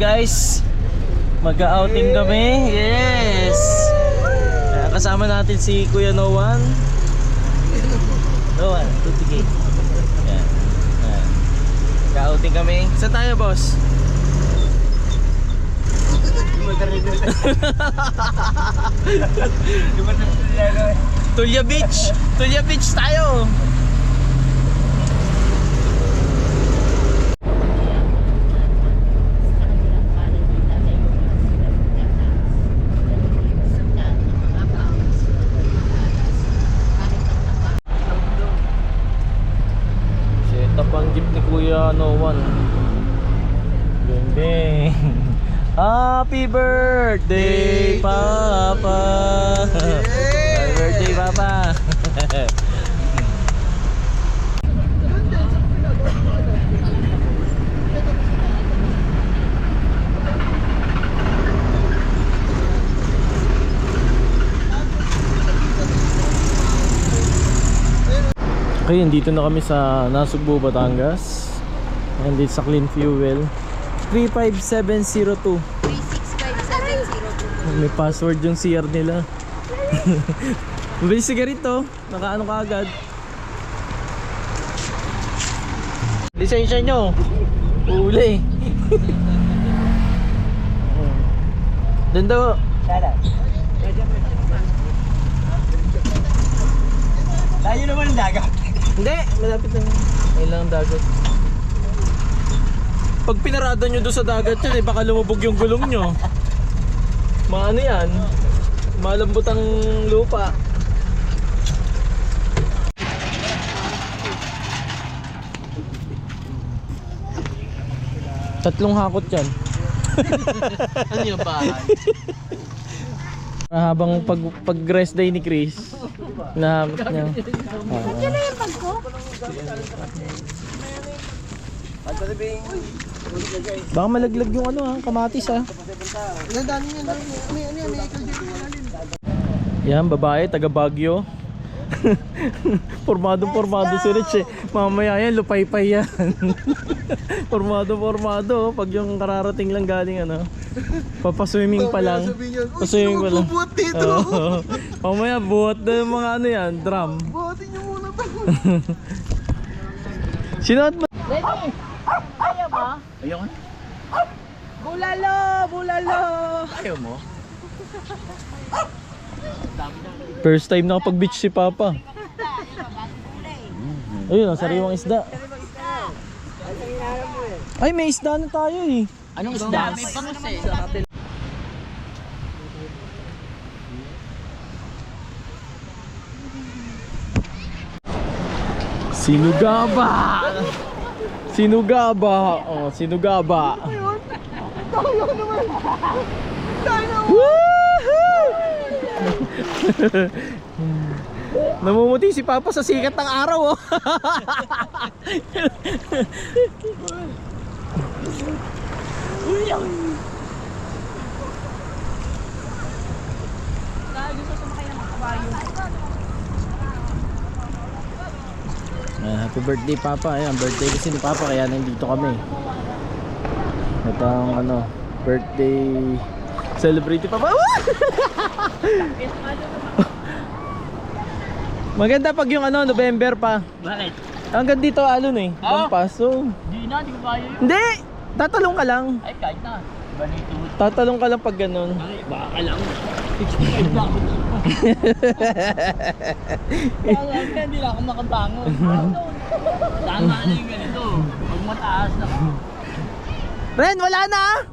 guys, mag-outing kami. Yes. Kasama natin si Kuya Noan. Noan, tutigay. Yan. Mag-outing kami. Saan tayo, boss? Tulya Beach. Tulya Beach tayo. Tapang jeep ni Kuya Noan. Bing bing. Happy birthday, Papa. Happy birthday, Papa. Okay, dito na kami sa Nasugbu, Batangas. And dito sa Clean Fuel 35702. 365,702. May password yung CR nila. Mabilis sigarito. Nakaano ka agad. Lisensya nyo. Uli. Doon daw. Layo naman ang dagat. Hindi, malapit lang. Ayun lang ang dagat. Pag pinarada nyo doon sa dagat yan, baka lumubog yung gulong nyo. Maano yan? Malambot ang lupa. Tatlong hakot yan. Ano yung bahay? Habang pag-rest day ni Chris, nahamit niya. Nandiyan na yung bag ko. Baka malaglag yung kamatis ha. Yan, babae, taga Baguio. Formado si Rich eh. Mamaya yan, lupay-pay yan. Formado. Pag yung kararating lang galing papaswimming pa lang. Paswimming pa lang. Bubuhat dito. Mamaya buhat na yung mga yan, drum. Buhatin nyo muna to. Sinuot mo? Ready? Ayaw mo? Ayaw ka? Bulalo! Ayaw mo? First time nakapag-beach si Papa. Ayun, ang sariwang isda. Ay, may isda na tayo eh. Anong isda? May bangus eh. Sinugaba! Oh, sinugaba. Woohoo! Namumuti si Papa sa sikat ng araw oh. Happy birthday Papa. Ayan, birthday kasi ni Papa kaya nandito kami. Ito ang birthday celebrate Papa. Maganda pag yung November pa. Bakit? Hanggang dito alon eh. Pampaso. Di na, di ko kaya yun. Hindi! Tatalong ka lang. Ay, kahit na. Iba na ito. Tatalong ka lang pag ganun. Ay, baka lang. 65 na ako dito. Kaya hindi na ako makabangon. Tama na yung ganito. Pag mataas na. Ren, wala na!